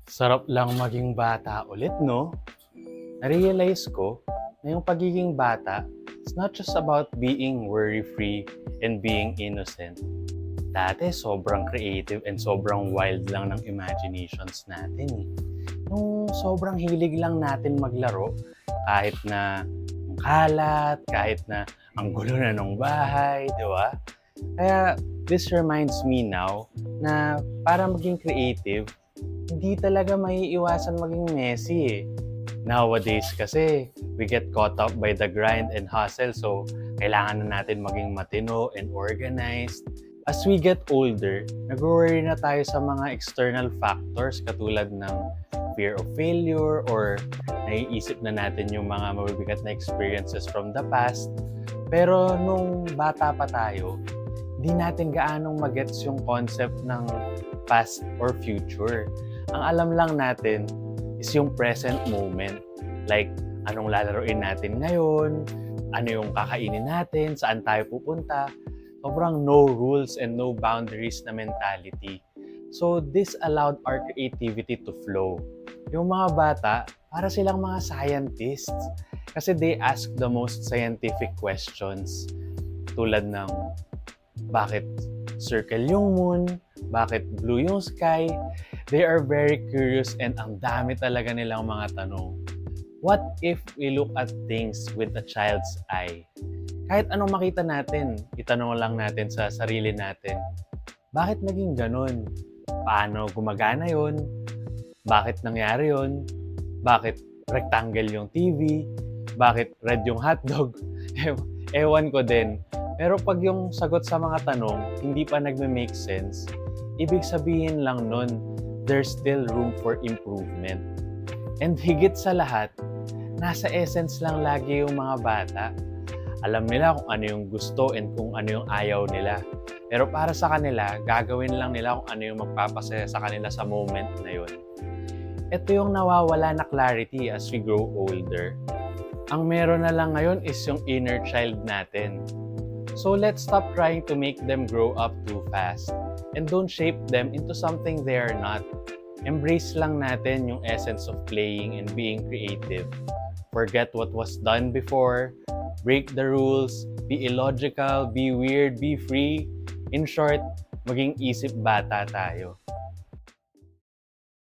Sarap lang maging bata ulit, no? Na-realize ko na yung pagiging bata, it's not just about being worry-free and being innocent. Dati, sobrang creative and sobrang wild lang ng imaginations natin eh. Nung sobrang hilig lang natin maglaro, kahit na ang kalat, kahit na ang gulo na ng bahay, di ba? Kaya this reminds me now na para maging creative, hindi talaga maiiwasan maging messy eh. Nowadays kasi, we get caught up by the grind and hustle so kailangan na natin maging matino and organized. As we get older, nag-worry na tayo sa mga external factors katulad ng fear of failure or naiisip na natin yung mga mabibigat na experiences from the past. Pero nung bata pa tayo, di natin gaanong magets yung concept ng past or future. Ang alam lang natin is yung present moment. Like, anong lalaroin natin ngayon, ano yung kakainin natin, saan tayo pupunta. Sobrang no rules and no boundaries na mentality. So, this allowed our creativity to flow. Yung mga bata, para silang mga scientists. Kasi they ask the most scientific questions. Tulad ng, bakit circle yung moon? Bakit blue yung sky? They are very curious and ang dami talaga nilang mga tanong. What if we look at things with a child's eye? Kahit anong makita natin, itanong lang natin sa sarili natin, bakit naging ganun? Paano gumagana yon? Bakit nangyari yon? Bakit rectangle yung TV? Bakit red yung hotdog? Ewan ko din. Pero pag yung sagot sa mga tanong hindi pa nagme-make sense, ibig sabihin lang nun, there's still room for improvement. And higit sa lahat, nasa essence lang lagi yung mga bata. Alam nila kung ano yung gusto and kung ano yung ayaw nila. Pero para sa kanila, gagawin lang nila kung ano yung magpapasaya sa kanila sa moment na yun. Ito yung nawawala na clarity as we grow older. Ang meron na lang ngayon is yung inner child natin. So let's stop trying to make them grow up too fast and don't shape them into something they are not. Embrace lang natin yung essence of playing and being creative. Forget what was done before, break the rules, be illogical, be weird, be free. In short, maging isip bata tayo.